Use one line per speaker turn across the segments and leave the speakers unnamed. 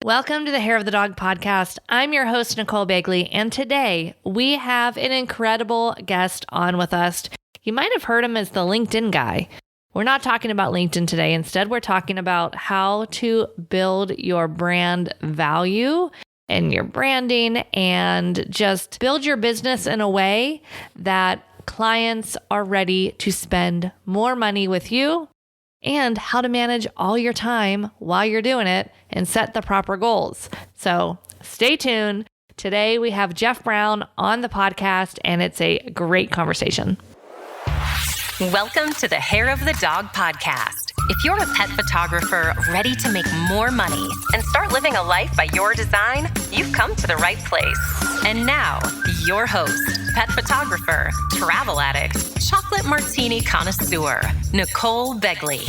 Welcome to the Hair of the Dog podcast. I'm your host, Nicole Begley, and today we have an incredible guest on with us. You might have heard him as the LinkedIn guy. We're not talking about LinkedIn today. Instead, we're talking about how to build your brand value and your branding and just build your business in a way that clients are ready to spend more money with you, and how to manage all your time while you're doing it and set the proper goals. So stay tuned. Today we have Jeff Brown on the podcast, and it's a great conversation.
Welcome to the Hair of the Dog podcast. If you're a pet photographer ready to make more money and start living a life by your design, you've come to the right place. And now, your host, pet photographer, travel addict, chocolate martini connoisseur, Nicole Begley.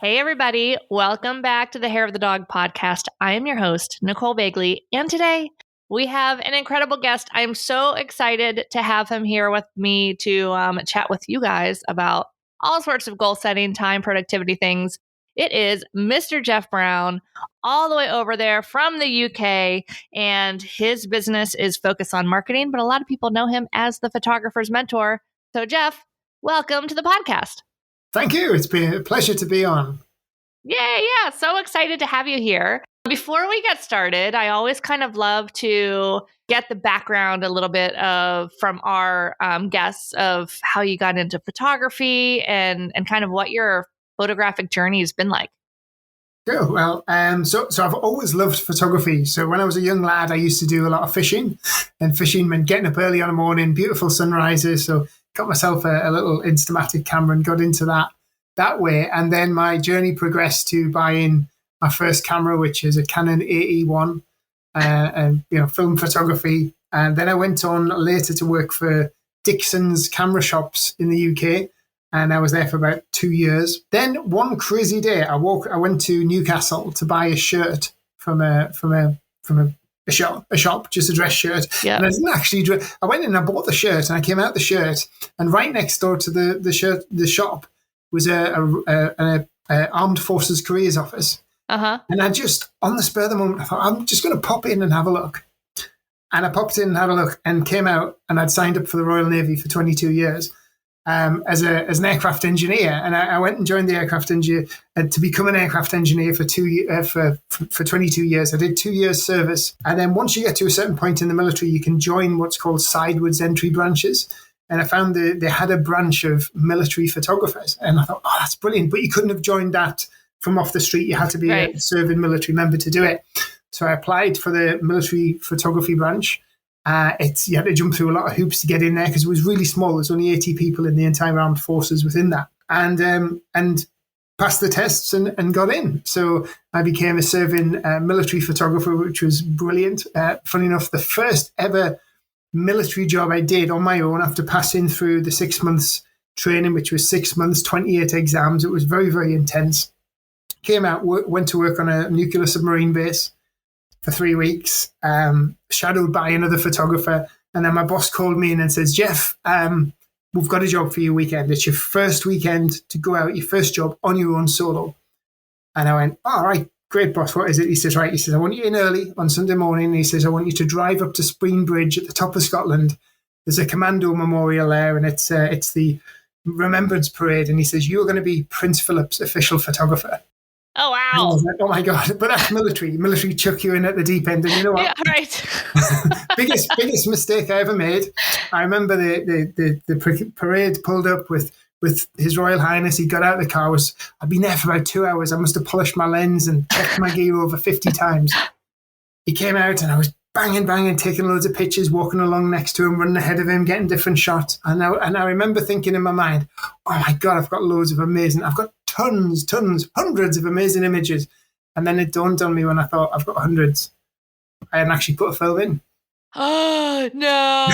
Hey everybody, welcome back to the Hair of the Dog podcast. I am your host, Nicole Begley, and today we have an incredible guest. I am so excited to have him here with me to chat with you guys about all sorts of goal setting, time, productivity things. It is Mr. Jeff Brown, all the way over there from the UK, and his business is focused on marketing, but a lot of people know him as the photographer's mentor. So Jeff, welcome to the podcast.
Thank you. It's been a pleasure to be on.
Yeah. So excited to have you here. Before we get started, I always kind of love to get the background a little bit from our guests of how you got into photography and kind of what your photographic journey has been like.
Cool. Well, so I've always loved photography. So when I was a young lad, I used to do a lot of fishing, and fishing meant getting up early on the morning, beautiful sunrises. So got myself a little Instamatic camera and got into that way. And then my journey progressed to buying my first camera, which is a Canon AE1, and film photography. And then I went on later to work for Dixon's camera shops in the UK, and I was there for about 2 years. Then one crazy day, I went to Newcastle to buy a shirt from a shop, just a dress shirt.
Yeah.
And I didn't actually I went in and I bought the shirt, and I came out the shirt, and right next door to the shop was a Armed Forces Careers Office.
Uh-huh.
And I just, on the spur of the moment, I thought, I'm just going to pop in and have a look. And I popped in and had a look and came out, and I'd signed up for the Royal Navy for 22 years as an aircraft engineer. And I went and joined the aircraft engineer to become an aircraft engineer for 22 years. I did 2 years service. And then once you get to a certain point in the military, you can join what's called sidewards entry branches. And I found they had a branch of military photographers. And I thought, oh, that's brilliant. But you couldn't have joined that from off the street. You had to be a serving military member to do it. So I applied for the military photography branch. You had to jump through a lot of hoops to get in there because it was really small. There's only 80 people in the entire armed forces within that. And passed the tests and got in. So I became a serving military photographer, which was brilliant. Funny enough, the first ever military job I did on my own after passing through the 6 months training, which was 6 months, 28 exams. It was very, very intense. Came out, went to work on a nuclear submarine base for 3 weeks, shadowed by another photographer. And then my boss called me in and says, Jeff, we've got a job for your weekend. It's your first weekend to go out, your first job on your own solo. And I went, all right, great, boss. What is it? He says, right. He says, I want you in early on Sunday morning. And he says, I want you to drive up to Spring-Bridge at the top of Scotland. There's a commando memorial there, and it's the Remembrance Parade. And he says, you're going to be Prince Phillip's official photographer.
Oh, wow.
I was like, oh, my God. But that's military. Military chuck you in at the deep end. And you know what?
Yeah, right.
biggest mistake I ever made. I remember the parade pulled up with His Royal Highness. He got out of the car. I'd been there for about 2 hours. I must have polished my lens and checked my gear over 50 times. He came out, and I was banging, taking loads of pictures, walking along next to him, running ahead of him, getting different shots. And I remember thinking in my mind, oh my God, I've got tons, hundreds of amazing images. And then it dawned on me when I thought, I've got hundreds. I hadn't actually put a film in.
Oh, no.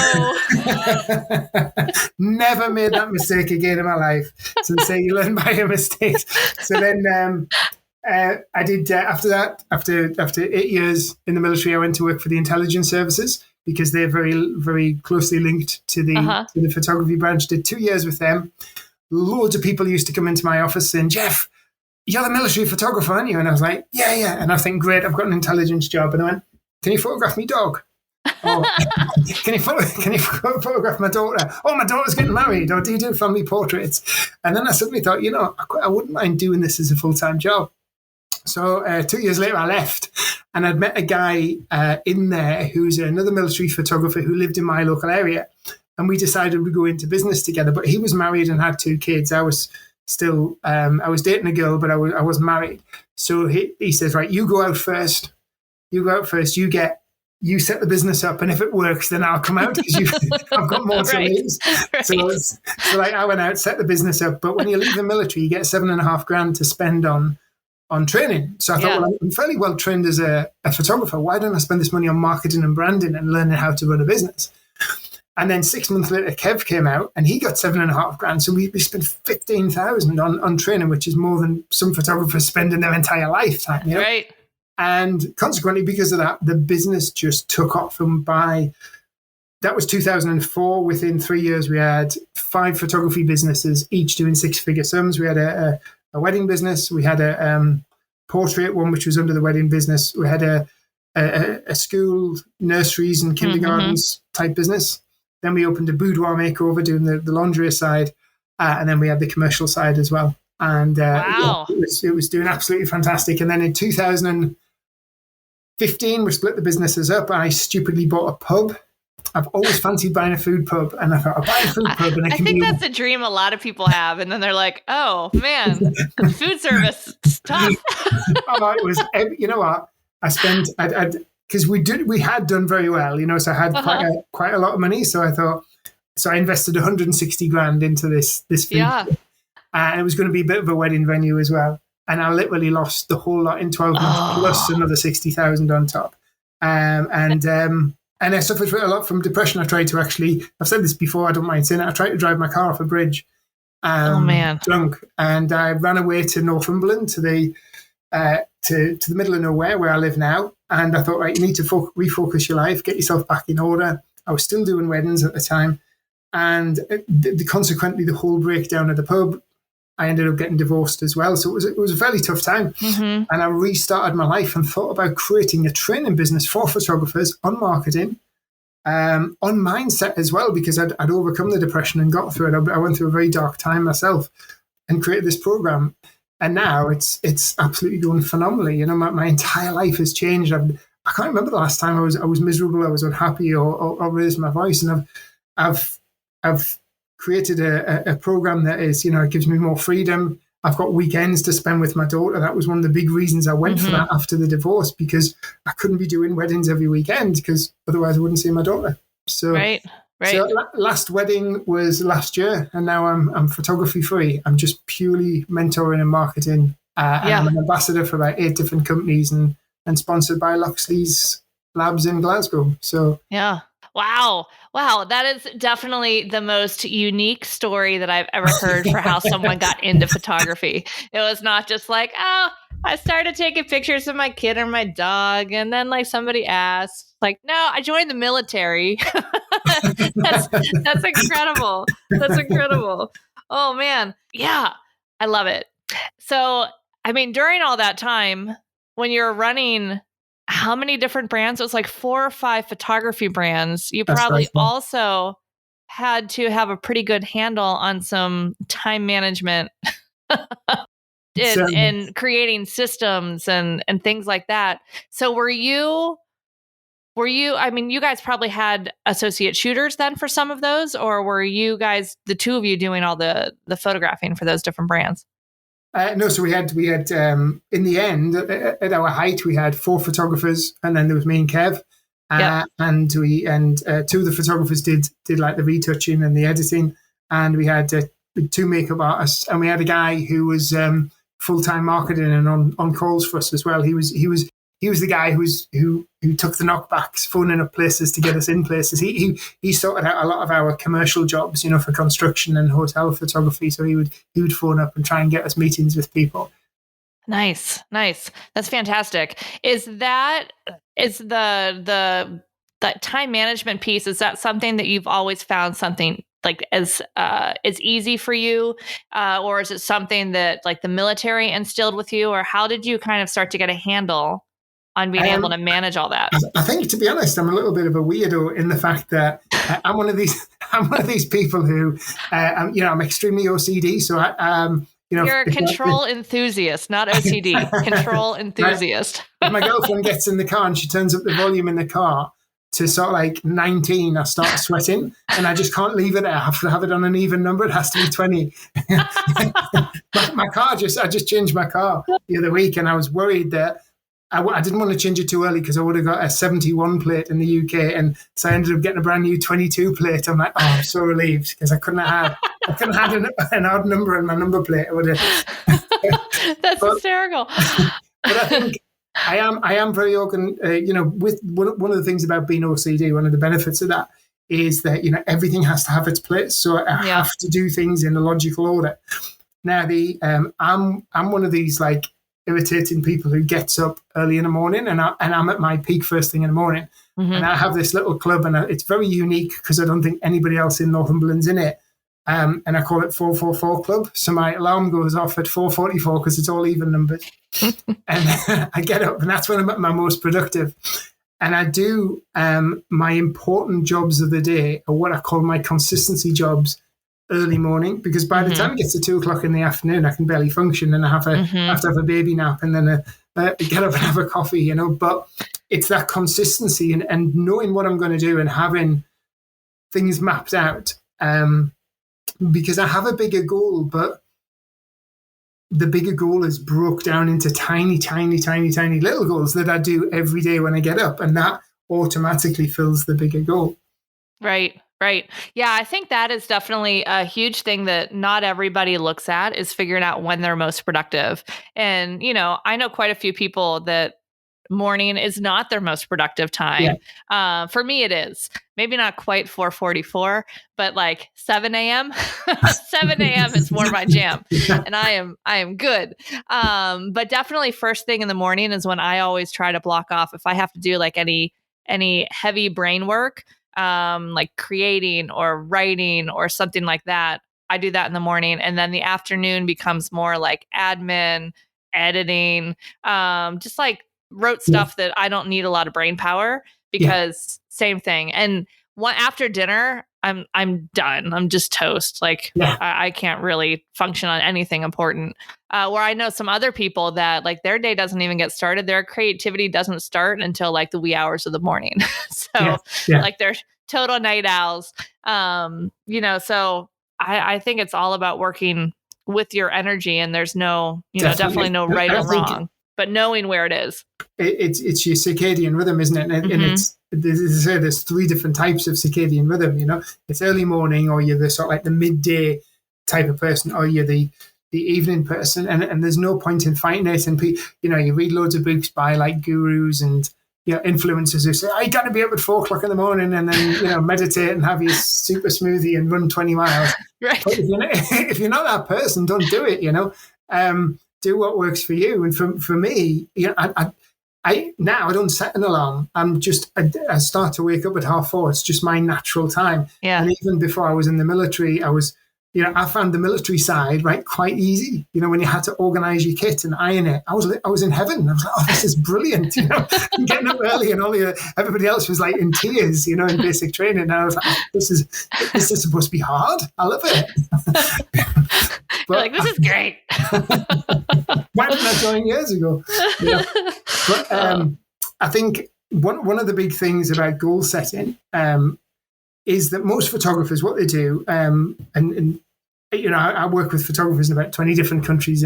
Never made that mistake again in my life. So say you learn by your mistakes. So then I did, after that, after 8 years in the military, I went to work for the intelligence services because they're very, very closely linked to the photography branch. Did 2 years with them. Loads of people used to come into my office saying, Jeff, you're the military photographer, aren't you? And I was like, yeah. And I think, great, I've got an intelligence job. And I went, can you photograph me dog? Or can you photograph my daughter? Oh, my daughter's getting married. Or do you do family portraits? And then I suddenly thought, I wouldn't mind doing this as a full-time job. So 2 years later, I left, and I'd met a guy in there who's another military photographer who lived in my local area. And we decided we'd go into business together. But he was married and had 2 kids. I was still, I was dating a girl, but I wasn't married. So he says, right, you go out first. You set the business up, and if it works, then I'll come out because I've got more to lose. Right. So like I went out, set the business up. But when you leave the military, you get $7,500 to spend on training. So I thought, well, I'm fairly well trained as a photographer. Why don't I spend this money on marketing and branding and learning how to run a business? And then 6 months later, Kev came out, and he got $7,500. So we spent $15,000 on training, which is more than some photographers spend in their entire lifetime. You know? Right. And consequently, because of that, the business just took off. And that was 2004. Within 3 years, we had 5 photography businesses, each doing 6-figure sums. We had a wedding business. We had a portrait one, which was under the wedding business. We had a school, nurseries and kindergartens type business. Then we opened a boudoir makeover, doing the lingerie side. And then we had the commercial side as well. And wow. It was doing absolutely fantastic. And then in 2015, we split the businesses up. I stupidly bought a pub. I've always fancied buying a food pub, and I thought, I'll buy a food pub. And
I think that's a dream a lot of people have. And then they're like, oh, man, food service is tough.
Oh, it was, you know what? I spent, because we had done very well, so I had quite a lot of money. So I thought, I invested $160,000 into this food pub. And it was going to be a bit of a wedding venue as well. And I literally lost the whole lot in 12 months, plus another 60,000 on top. And I suffered a lot from depression. I tried to I've said this before, I don't mind saying it, I tried to drive my car off a bridge, drunk. And I ran away to Northumberland, to the middle of nowhere where I live now. And I thought, right, you need to refocus your life, get yourself back in order. I was still doing weddings at the time. And consequently, the whole breakdown of the pub, I ended up getting divorced as well. So it was a fairly tough time. Mm-hmm. And I restarted my life and thought about creating a training business for photographers on marketing, on mindset as well, because I'd overcome the depression and got through it. I went through a very dark time myself and created this program. And now it's absolutely going phenomenally. My entire life has changed. I can't remember the last time I was miserable, I was unhappy, or raised my voice. And I've created a program that is, it gives me more freedom. I've got weekends to spend with my daughter. That was one of the big reasons I went for that after the divorce, because I couldn't be doing weddings every weekend, because otherwise I wouldn't see my daughter. So, right. So last wedding was last year, and now I'm photography free. I'm just purely mentoring and marketing. And I'm an ambassador for about 8 different companies and sponsored by Loxley's Labs in Glasgow. So yeah.
Wow. That is definitely the most unique story that I've ever heard for how someone got into photography. It was not just like, I started taking pictures of my kid or my dog, and then somebody asked, no, I joined the military. That's incredible. That's incredible. Oh man. Yeah. I love it. So, during all that time, when you're running how many different brands? It was 4 or 5 photography brands. You probably also had to have a pretty good handle on some time management and creating systems and things like that. So were you, you guys probably had associate shooters then for some of those, or were you guys, the two of you, doing all the photographing for those different brands?
No, so we had in the end, at our height, we had 4 photographers, and then there was me and Kev, and 2 of the photographers did the retouching and the editing, and we had 2 makeup artists, and we had a guy who was full-time marketing and on calls for us as well. He was the guy who took the knockbacks, phoning up places to get us in places. He sorted out a lot of our commercial jobs, for construction and hotel photography. So he would phone up and try and get us meetings with people.
Nice. That's fantastic. Is that the time management piece? Is that something that you've always found something like as easy for you, or is it something that like the military instilled with you, or how did you kind of start to get a handle on being able to manage all that?
I think, to be honest, I'm a little bit of a weirdo in the fact that I'm one of these people who, I'm extremely OCD. So
you're a control enthusiast, not OCD. Control enthusiast.
If my girlfriend gets in the car and she turns up the volume in the car to sort of like 19, I start sweating, and I just can't leave it there. I have to have it on an even number. It has to be 20. my car, I just changed my car the other week, and I was worried that I didn't want to change it too early because I would have got a 71 plate in the UK, and so I ended up getting a brand new 22 plate. I'm like, I'm so relieved because I couldn't have had an odd number in my number plate. I would have.
That's hysterical.
But I think I am very organ. With one of the things about being OCD, one of the benefits of that is that everything has to have its place. So I have to do things in a logical order. Now I'm one of these like irritating people who gets up early in the morning, and I'm at my peak first thing in the morning. Mm-hmm. And I have this little club, and it's very unique because I don't think anybody else in Northumberland's in it. And I call it 444 Club. So my alarm goes off at 4:44 because it's all even numbers. And I get up, and that's when I'm at my most productive. And I do my important jobs of the day, or what I call my consistency jobs, early morning, because by the time it gets to 2:00 in the afternoon, I can barely function, and I have to have a baby nap, and then get up and have a coffee, But it's that consistency and knowing what I'm going to do and having things mapped out. Because I have a bigger goal, but the bigger goal is broke down into tiny, tiny, tiny, tiny little goals that I do every day when I get up, and that automatically fills the bigger goal.
Right. Yeah, I think that is definitely a huge thing that not everybody looks at, is figuring out when they're most productive. And, I know quite a few people that morning is not their most productive time. Yeah. For me, it is. Maybe not quite 4:44, but like 7 a.m. 7 a.m. is more my jam, and I am good. But definitely first thing in the morning is when I always try to block off if I have to do like any heavy brain work. Like creating or writing or something like that. I do that in the morning, and then the afternoon becomes more like admin, editing, just like rote stuff that I don't need a lot of brain power because same thing. And after dinner, I'm done. I'm just toast. Like I can't really function on anything important. Where I know some other people that like their day doesn't even get started. Their creativity doesn't start until like the wee hours of the morning. So like they're total night owls. So I think it's all about working with your energy, and there's no, definitely no right or wrong, but knowing where it is.
It's your circadian rhythm, isn't it? And there's 3 different types of circadian rhythm. It's early morning, or you're the sort of like the midday type of person, or you're the evening person, and there's no point in fighting it. And you read loads of books by like gurus and influencers who say, you got to be up at 4:00 in the morning, and then meditate and have your super smoothie and run 20 miles.
Right.
But if you're not that person, don't do it. Do what works for you. And for me, I don't set an alarm. I start to wake up at 4:30. It's just my natural time.
Yeah.
And even before I was in the military, I found the military side quite easy. When you had to organize your kit and iron it, I was in heaven. I was like, this is brilliant. Getting up early, and everybody else was like in tears, in basic training. And I was like, this is supposed to be hard. I love it.
You're like, this is great.
Why didn't I join years ago? But I think one of the big things about goal setting is that most photographers, what they do, I work with photographers in about 20 different countries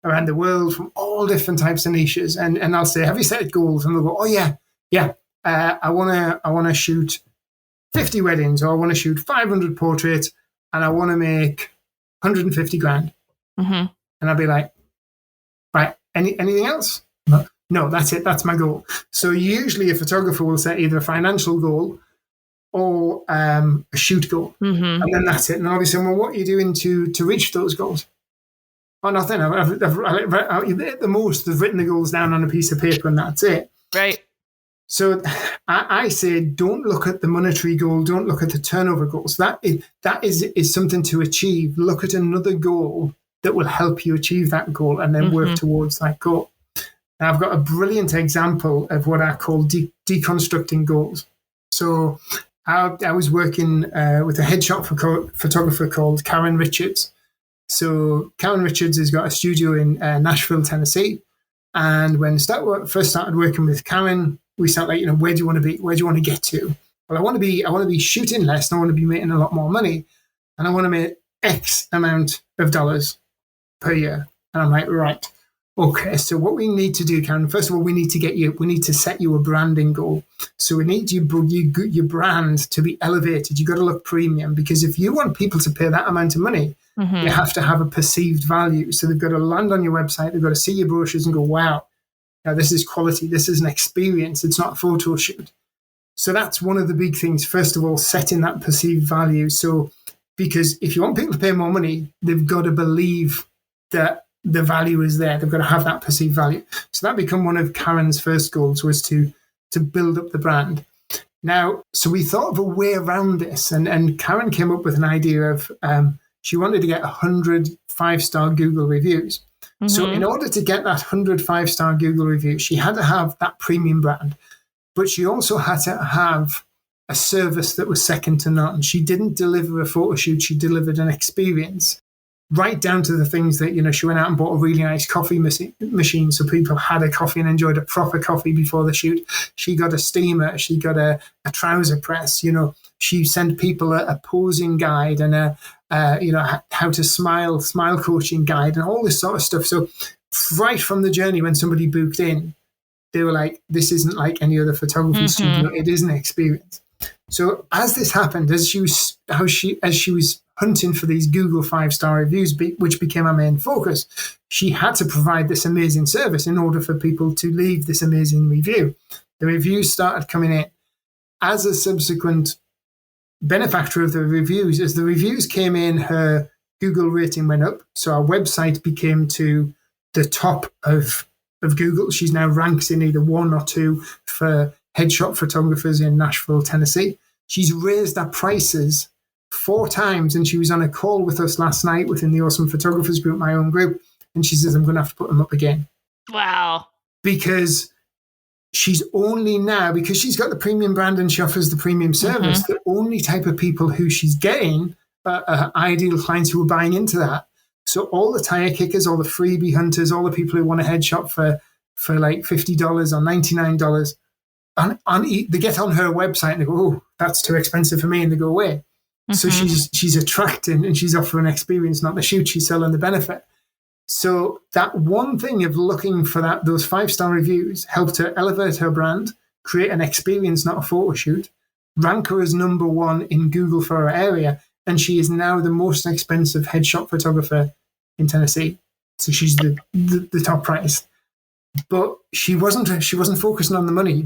around the world from all different types of niches, and I'll say, have you set goals? And they'll go, I want to shoot 50 weddings, or I want to shoot 500 portraits, and I want to make 150 grand. Mm-hmm. And I'll be like, right, anything else? No, that's it. That's my goal. So usually a photographer will set either a financial goal or a shoot goal. Mm-hmm. And then that's it. And I'll be saying, well, what are you doing to reach those goals? Oh, nothing. At the most, they've written the goals down on a piece of paper, and that's it.
Right.
So I say, don't look at the monetary goal. Don't look at the turnover goals. That is something to achieve. Look at another goal that will help you achieve that goal, and then work towards that goal. Now, I've got a brilliant example of what I call deconstructing goals. So I was working with a headshot photographer called Karen Richards. So Karen Richards has got a studio in Nashville, Tennessee. And when I first started working with Karen, we started like, where do you want to be? Where do you want to get to? Well, I want to be shooting less, and I want to be making a lot more money, and I want to make X amount of dollars per year. And I'm like, right, okay. So what we need to do, Karen, first of all, we need to set you a branding goal. So we need your brand to be elevated. You got to look premium, because if you want people to pay that amount of money, they have to have a perceived value. So they've got to land on your website. They've got to see your brochures and go, wow, now this is quality. This is an experience. It's not a photo shoot. So that's one of the big things. First of all, setting that perceived value. So, because if you want people to pay more money, they've got to believe that the value is there. They've got to have that perceived value. So that became one of Karen's first goals, was to build up the brand. Now, so we thought of a way around this, and Karen came up with an idea of she wanted to get 100 5-star Google reviews. So in order to get that 100 5-star Google reviews, she had to have that premium brand, but she also had to have a service that was second to none. She didn't deliver a photo shoot. She delivered an experience, right down to the things that, she went out and bought a really nice coffee machine so people had a coffee and enjoyed a proper coffee before the shoot. She got a steamer. She got a trouser press. She sent people a posing guide and how to smile coaching guide and all this sort of stuff. So right from the journey, when somebody booked in, they were like, this isn't like any other photography studio. It is an experience. So as this happened, as she was hunting for these Google 5-star reviews, which became our main focus, she had to provide this amazing service in order for people to leave this amazing review. The reviews started coming in. As a subsequent benefactor of the reviews, as the reviews came in, her Google rating went up. So our website became to the top of Google. She's now ranks in either 1 or 2 for headshot photographers in Nashville, Tennessee. She's raised our prices 4 times, and she was on a call with us last night within the Awesome Photographers group, my own group, and she says, I'm going to have to put them up again.
Wow.
Because she's only now, because she's got the premium brand and she offers the premium service, the only type of people who she's getting are ideal clients who are buying into that. So all the tire kickers, all the freebie hunters, all the people who want a headshot for like $50 or $99, they get on her website and they go, oh, that's too expensive for me, and they go away. So she's attracting, and she's offering experience, not the shoot. She's selling the benefit. So that one thing of looking for those 5-star reviews helped her elevate her brand, create an experience, not a photo shoot, rank her as number 1 in Google for her area, and she is now the most expensive headshot photographer in Tennessee. So she's the top price. But she wasn't focusing on the money.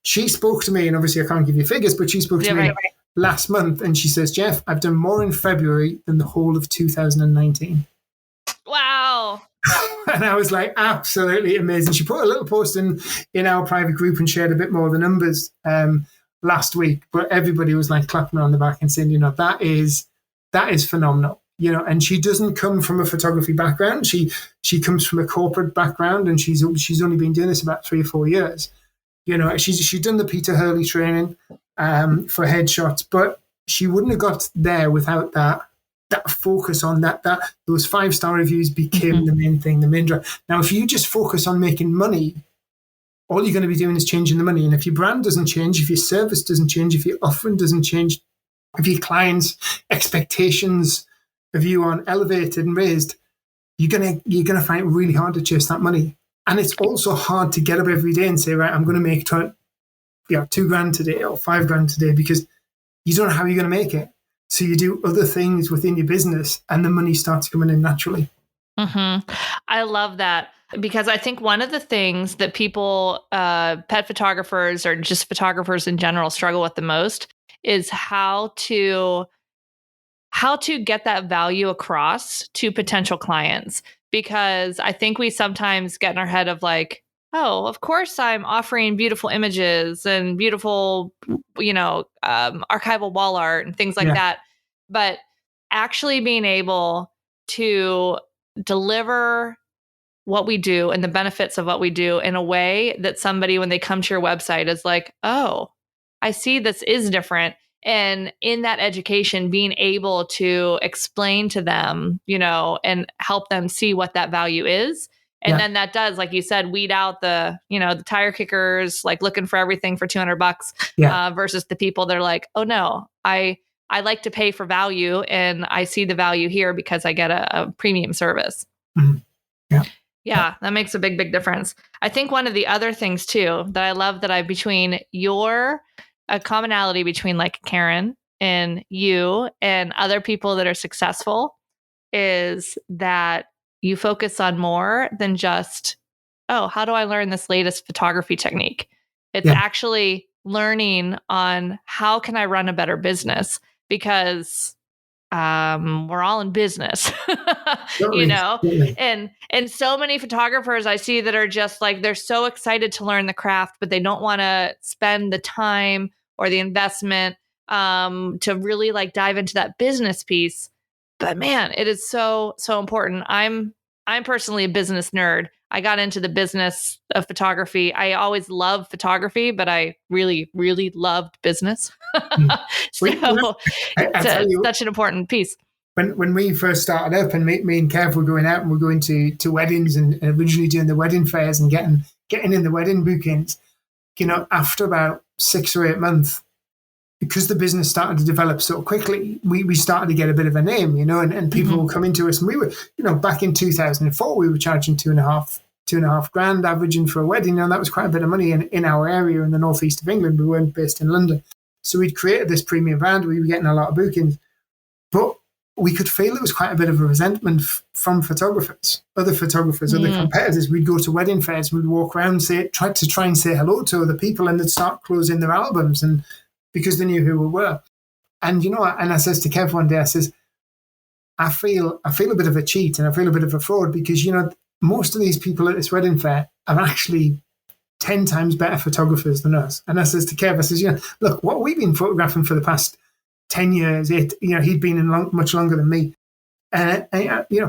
She spoke to me, and obviously I can't give you figures, but she spoke to me last month, and she says, Jeff, I've done more in February than the whole of 2019.
Wow.
And I was like, absolutely amazing. She put a little post in our private group and shared a bit more of the numbers last week, but everybody was like clapping her on the back and saying, that is phenomenal. And she doesn't come from a photography background. She comes from a corporate background, and she's only been doing this about 3 or 4 years. She's done the Peter Hurley training for headshots, but she wouldn't have got there without that focus on that those 5-star reviews became the main thing, the main drive. Now, if you just focus on making money, all you're going to be doing is changing the money. And if your brand doesn't change, if your service doesn't change, if your offering doesn't change, if your clients' expectations of you aren't elevated and raised, you're gonna find it really hard to chase that money. And it's also hard to get up every day and say, right, I'm going to make $2,000 today or $5,000 today, because you don't know how you're going to make it. So you do other things within your business, and the money starts coming in naturally.
I love that, because I think one of the things that people, pet photographers or just photographers in general, struggle with the most is how to get that value across to potential clients. Because I think we sometimes get in our head of like, oh, of course I'm offering beautiful images and beautiful, archival wall art and things like
Yeah.
that. But actually being able to deliver what we do and the benefits of what we do in a way that somebody, when they come to your website, is like, oh, I see this is different. And in that education, being able to explain to them, and help them see what that value is. And then that does, like you said, weed out the tire kickers, like looking for everything for $200 versus the people that are like, oh no, I like to pay for value and I see the value here because I get a premium service.
Mm-hmm. Yeah.
Yeah, that makes a big, big difference. I think one of the other things too that I love that a commonality between like Karen and you and other people that are successful is that you focus on more than just, oh, how do I learn this latest photography technique? It's actually learning on how can I run a better business, because we're all in business,
Totally.
and so many photographers I see that are just like, they're so excited to learn the craft, but they don't want to spend the time or the investment to really like dive into that business piece. But man, it is so, so important. I'm personally a business nerd. I got into the business of photography. I always loved photography, but I really, really loved business. It's such an important piece.
When we first started up, and me and Kev were going out and we're going to weddings and originally doing the wedding fairs and getting in the wedding bookings, after about 6 or 8 months, because the business started to develop so quickly, we started to get a bit of a name, and people were coming to us. And we were, back in 2004, we were charging two and a half grand averaging for a wedding. And that was quite a bit of money in our area in the northeast of England. We weren't based in London. So we'd created this premium brand. We were getting a lot of bookings, but we could feel there was quite a bit of a resentment from photographers, other competitors. We'd go to wedding fairs, we'd walk around, try and say hello to other people, and they'd start closing their albums, and because they knew who we were. And and I says to Kev one day, I says, I feel a bit of a cheat and I feel a bit of a fraud, because most of these people at this wedding fair are actually 10 times better photographers than us. And I says to Kev, I says, look, what we've been photographing for the past 10 years, he'd been in much longer than me. And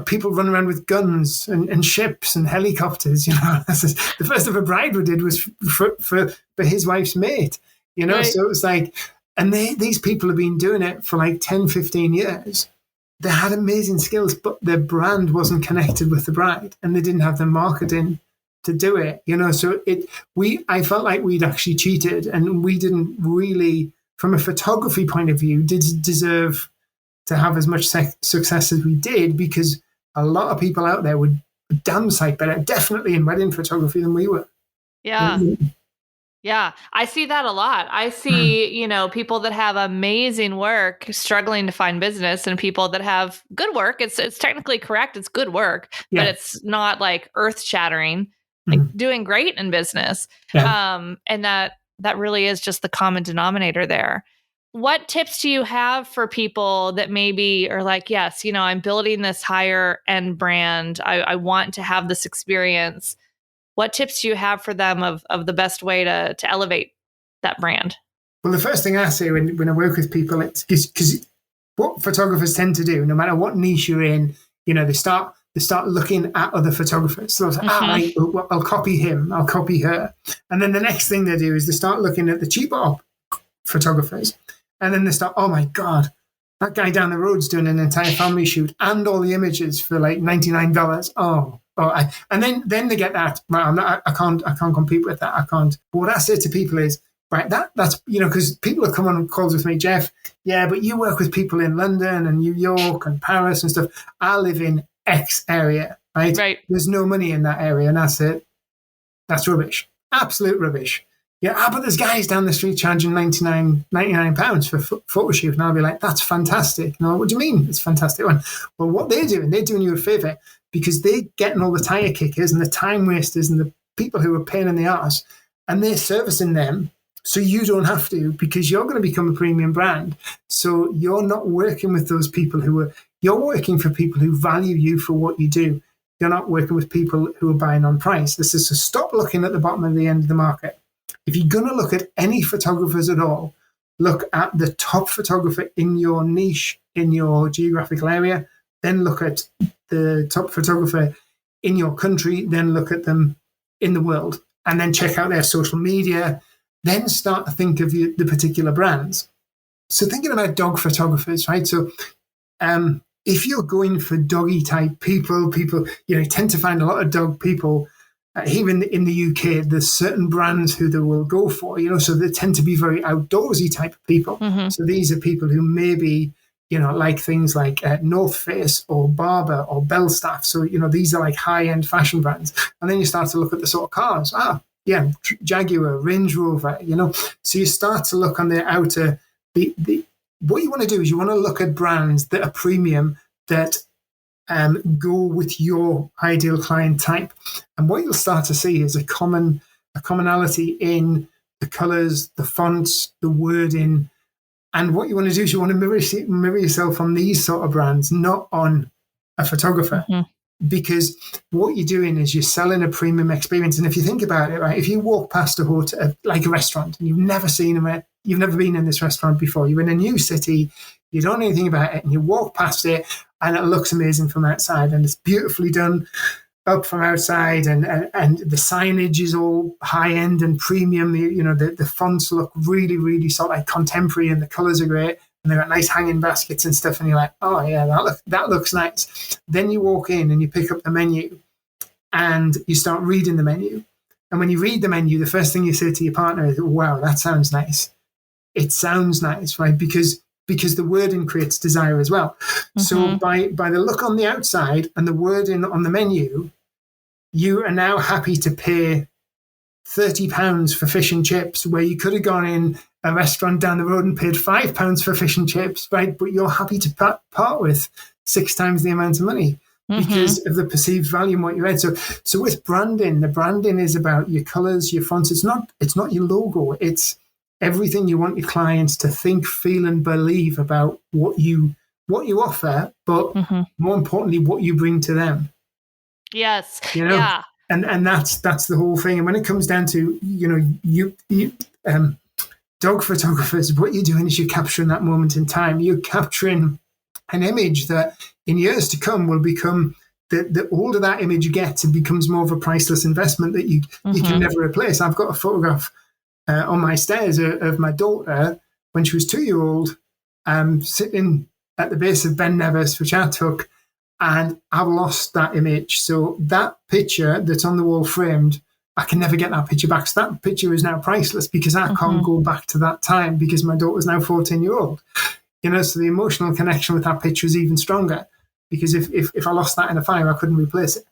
people run around with guns and ships and helicopters. The first ever bride we did was for his wife's mate. Right. So it was like, and these people have been doing it for like 10, 15 years. They had amazing skills, but their brand wasn't connected with the bride, and they didn't have the marketing to do it. So I felt like we'd actually cheated, and we didn't really, from a photography point of view, did deserve to have as much success as we did, because a lot of people out there were damn sight better, definitely in wedding photography, than we were.
Yeah. Yeah, I see that a lot. I see, people that have amazing work struggling to find business, and people that have good work. It's technically correct. It's good work, but it's not like earth shattering, like doing great in business. Yeah. And that really is just the common denominator there. What tips do you have for people that maybe are like, yes, I'm building this higher end brand. I want to have this experience. What tips do you have for them of the best way to elevate that brand?
Well, the first thing I say when I work with people, it's because what photographers tend to do, no matter what niche you're in, they start looking at other photographers. So it's like, I'll copy him, I'll copy her. And then the next thing they do is they start looking at the cheaper photographers. And then they start, oh my God, that guy down the road's doing an entire family shoot and all the images for like $99. And then they get that. Right, I can't compete with that. I can't. But what I say to people is, right, that's because people have come on calls with me, Jeff. Yeah, but you work with people in London and New York and Paris and stuff. I live in X area, right? Right. There's no money in that area, and that's it. That's rubbish. Absolute rubbish. Yeah, but there's guys down the street charging £99 for photo shoot, and I'll be like, that's fantastic. No, what do you mean it's fantastic? Well, what they're doing you a favour, because they're getting all the tire kickers and the time wasters and the people who are pain in the arse, and they're servicing them, so you don't have to, because you're going to become a premium brand. So you're not working with those people you're working for people who value you for what you do. you're not working with people who are buying on price. This is to stop looking at the bottom of the end of the market. If you're going to look at any photographers at all, look at the top photographer in your niche, in your geographical area, then look at the top photographer in your country, then look at them in the world, and then check out their social media, then start to think of the particular brands. So thinking about dog photographers, right? So if you're going for doggy type people, you tend to find a lot of dog people here in the UK. There's certain brands who they will go for, so they tend to be very outdoorsy type of people.
Mm-hmm.
So these are people who maybe, like things like North Face or Barber or Belstaff. So, these are like high-end fashion brands. And then you start to look at the sort of cars. Jaguar, Range Rover, So you start to look on the outer, what you want to do is you want to look at brands that are premium, that go with your ideal client type. And what you'll start to see is a commonality in the colors, the fonts, the wording. And what you want to do is you want to mirror yourself on these sort of brands, not on a photographer. Mm-hmm. Because what you're doing is you're selling a premium experience. And if you think about it, right, if you walk past a hotel, like a restaurant, and you've never been in this restaurant before, you're in a new city, you don't know anything about it, and you walk past it, and it looks amazing from outside, and it's beautifully done up from outside, and the signage is all high end and premium. The fonts look really, really sort of like contemporary, and the colors are great. And they've got nice hanging baskets and stuff, and you're like, oh yeah, that looks nice. Then you walk in and you pick up the menu and you start reading the menu. And when you read the menu, the first thing you say to your partner is, wow, that sounds nice. It sounds nice, right? Because the wording creates desire as well. Mm-hmm. So by the look on the outside and the wording on the menu, you are now happy to pay £30 for fish and chips, where you could have gone in a restaurant down the road and paid £5 for fish and chips, right? But you're happy to part with 6 times the amount of money because of the perceived value in what you read. So with branding, the branding is about your colors, your fonts. It's not your logo. It's everything you want your clients to think, feel, and believe about what you offer, but more importantly, what you bring to them.
Yes. Yeah.
And that's the whole thing. And when it comes down to, you dog photographers, what you're doing is you're capturing that moment in time. You're capturing an image that in years to come will become, the older that image gets, it becomes more of a priceless investment that you can never replace. I've got a photograph on my stairs of my daughter when she was 2-year-old, sitting at the base of Ben Nevis, which I took, and I've lost that image. So that picture that's on the wall framed, I can never get that picture back. So that picture is now priceless because I can't go back to that time because my daughter's now 14-year-old. So the emotional connection with that picture is even stronger because if I lost that in a fire, I couldn't replace it.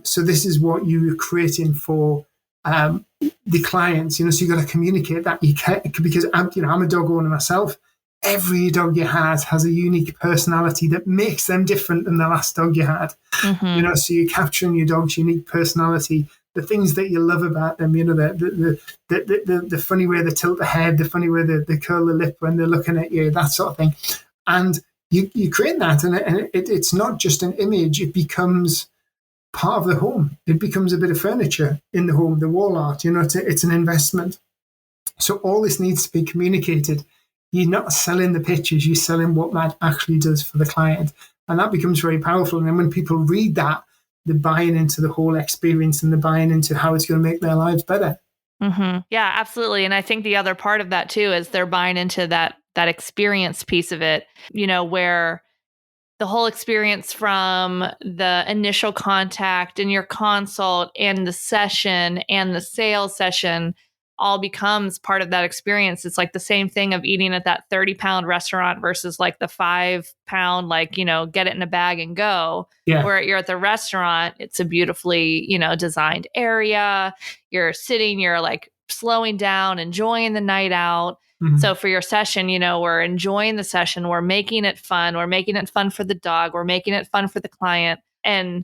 So this is what you're creating for the clients. So you've got to communicate that because I'm a dog owner myself. Every dog you had has a unique personality that makes them different than the last dog you had. So you're capturing your dog's unique personality, the things that you love about them, the funny way they tilt the head, the funny way they curl the lip when they're looking at you, that sort of thing. And you create that, and it's not just an image, it becomes part of the home. It becomes a bit of furniture in the home, the wall art, it's an investment. So all this needs to be communicated. You're not selling the pictures, you're selling what that actually does for the client. And that becomes very powerful. And then when people read that, they're buying into the whole experience and they're buying into how it's going to make their lives better.
Yeah, absolutely. And I think the other part of that too is they're buying into that experience piece of it, where the whole experience from the initial contact and your consult and the session and the sales session all becomes part of that experience. It's like the same thing of eating at that 30-pound restaurant versus like the 5-pound, get it in a bag and go.
Yeah.
Where you're at the restaurant, it's a beautifully, designed area. You're sitting, you're like slowing down, enjoying the night out. So for your session, we're enjoying the session. We're making it fun. We're making it fun for the dog. We're making it fun for the client. And,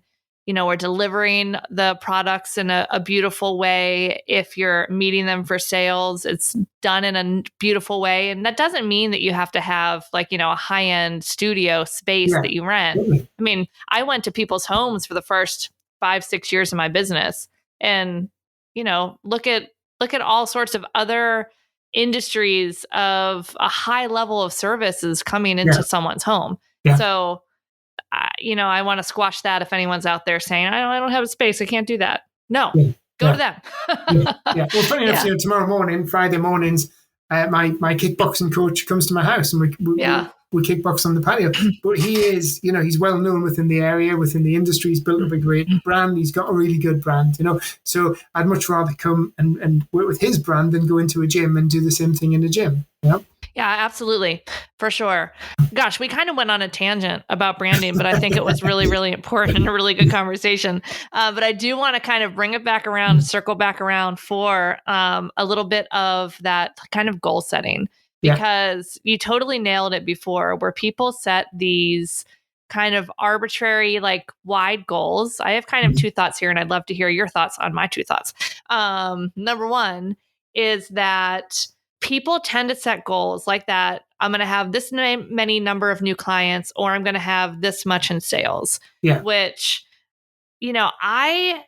we're delivering the products in a beautiful way. If you're meeting them for sales, it's done in a beautiful way. And that doesn't mean that you have to have a high-end studio space that you rent. I mean, I went to people's homes for the first 5-6 years of my business, and, look at all sorts of other industries of a high level of services coming into someone's home. So, I want to squash that if anyone's out there saying, I don't have a space, I can't do that. No, go to them.
Well, funny enough, tomorrow morning, Friday mornings, my kickboxing coach comes to my house, and we kickbox on the patio. But he is, he's well known within the area, within the industry. He's built up a great brand. He's got a really good brand, So I'd much rather come and work with his brand than go into a gym and do the same thing in a gym.
Yeah, absolutely. For sure. Gosh, we kind of went on a tangent about branding, but I think it was really, really important and a really good conversation. But I do want to kind of bring it back around, circle back around for a little bit of that kind of goal setting, because you totally nailed it before, where people set these kind of arbitrary, like wide goals. I have kind of two thoughts here, and I'd love to hear your thoughts on my two thoughts. Number one is that people tend to set goals like that. I'm going to have this many number of new clients, or I'm going to have this much in sales, which, I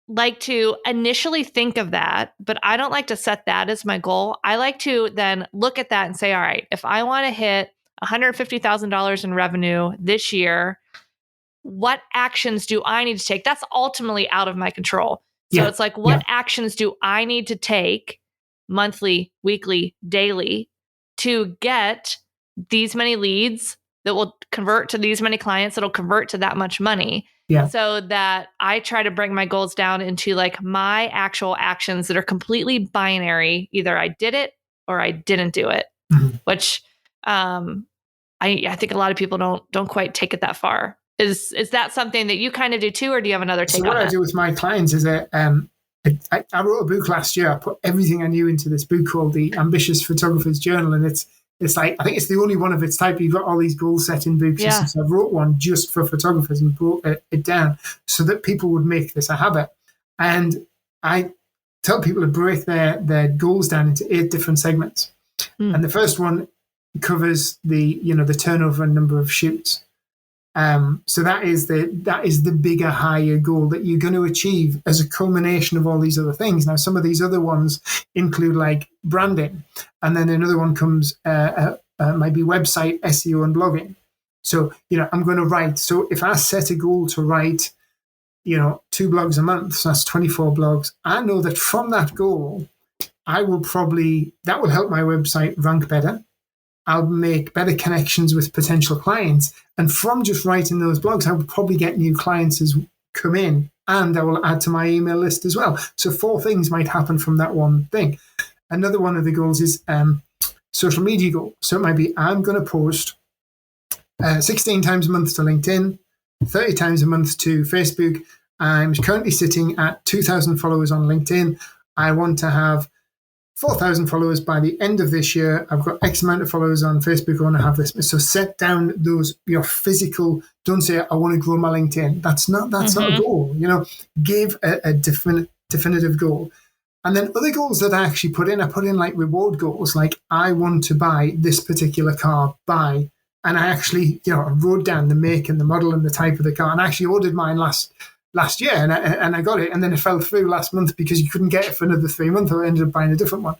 like to initially think of that, but I don't like to set that as my goal. I like to then look at that and say, all right, if I want to hit $150,000 in revenue this year, what actions do I need to take? That's ultimately out of my control. So it's like, what actions do I need to take monthly, weekly, daily to get these many leads that will convert to these many clients that'll convert to that much money? So that I try to bring my goals down into like my actual actions that are completely binary. Either I did it or I didn't do it, which I think a lot of people don't quite take it that far. Is that something that you kind of do too, or do you have another take on that?
So what I do with my clients is that I wrote a book last year. I put everything I knew into this book called The Ambitious Photographer's Journal, and it's like, I think it's the only one of its type. You've got all these goal setting books. So I wrote one just for photographers and broke it down so that people would make this a habit. And I tell people to break their goals down into 8 different segments. And the first one covers the turnover and number of shoots. So that is the bigger, higher goal that you're going to achieve as a culmination of all these other things. Now, some of these other ones include like branding, and then another one comes might be website SEO and blogging. So I'm going to write. So if I set a goal to write, 2 blogs a month, so that's 24 blogs. I know that from that goal, that will help my website rank better. I'll make better connections with potential clients. And from just writing those blogs, I will probably get new clients as come in, and I will add to my email list as well. So 4 things might happen from that one thing. Another one of the goals is social media goal. So it might be, I'm going to post 16 times a month to LinkedIn, 30 times a month to Facebook. I'm currently sitting at 2,000 followers on LinkedIn. I want to have 4,000 followers by the end of this year. I've got X amount of followers on Facebook. I want to have this. So set down your physical. Don't say, I want to grow my LinkedIn. That's not a goal. Give a definitive goal. And then other goals that I actually put in like reward goals. Like, I want to buy this particular car by, and I actually, wrote down the make and the model and the type of the car, and I actually ordered mine last year, and I got it, and then it fell through last month because you couldn't get it for another 3 months. I ended up buying a different one.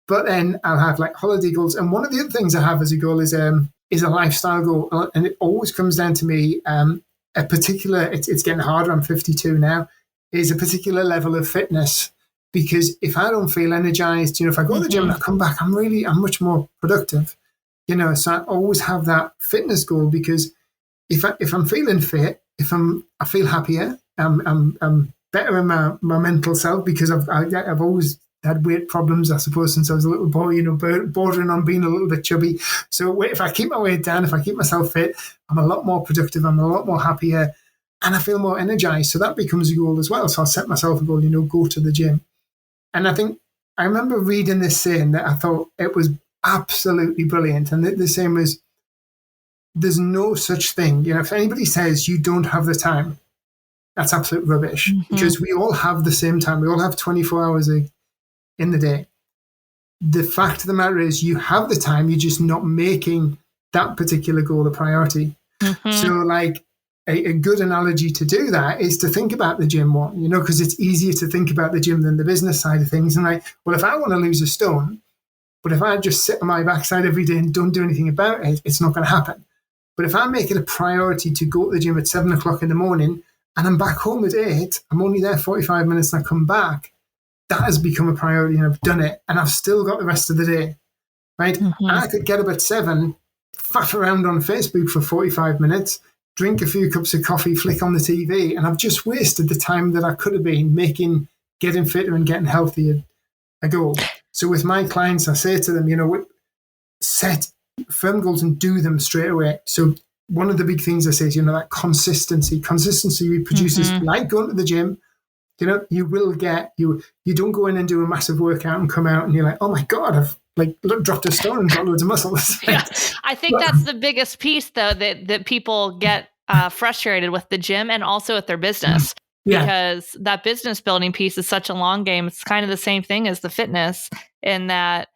But then I'll have like holiday goals, and one of the other things I have as a goal is a lifestyle goal, and it always comes down to me a particular. It's getting harder. I'm 52 now. Is a particular level of fitness, because if I don't feel energized, if I go to the gym and I come back, I'm much more productive. So I always have that fitness goal, because if I'm feeling fit, I feel happier. I'm better in my mental self, because I've always had weight problems, I suppose, since I was a little boy. Bordering on being a little bit chubby. So if I keep my weight down, if I keep myself fit, I'm a lot more productive. I'm a lot more happier, and I feel more energized. So that becomes a goal as well. So I'll set myself a goal. Go to the gym. And I remember reading this saying that I thought it was absolutely brilliant. And the saying was, there's no such thing. If anybody says you don't have the time, That's absolute rubbish because we all have the same time. We all have 24 hours in the day. The fact of the matter is you have the time, you're just not making that particular goal a priority. So like a good analogy to do that is to think about the gym one, you know, because it's easier to think about the gym than the business side of things. And like, well, if I want to lose a stone, but if I just sit on my backside every day and don't do anything about it, it's not going to happen. But if I make it a priority to go to the gym at 7 o'clock in the morning and I'm back home at 8, I'm only there 45 minutes and I come back, that has become a priority and I've done it and I've still got the rest of the day, right? And I could get up at 7, faff around on Facebook for 45 minutes, drink a few cups of coffee, flick on the TV, and I've just wasted the time that I could have been making getting fitter and getting healthier a goal. So with my clients, I say to them, you know, set firm goals and do them straight away. So one of the big things I say is, you know, that consistency reproduces, like going to the gym. You know, you will get, you don't go in and do a massive workout and come out and you're like, oh my God, I've like dropped a stone and got loads of muscles.
Yeah. I think that's the biggest piece though, that people get frustrated with the gym and also with their business. Because that business building piece is such a long game. It's kind of the same thing as the fitness in that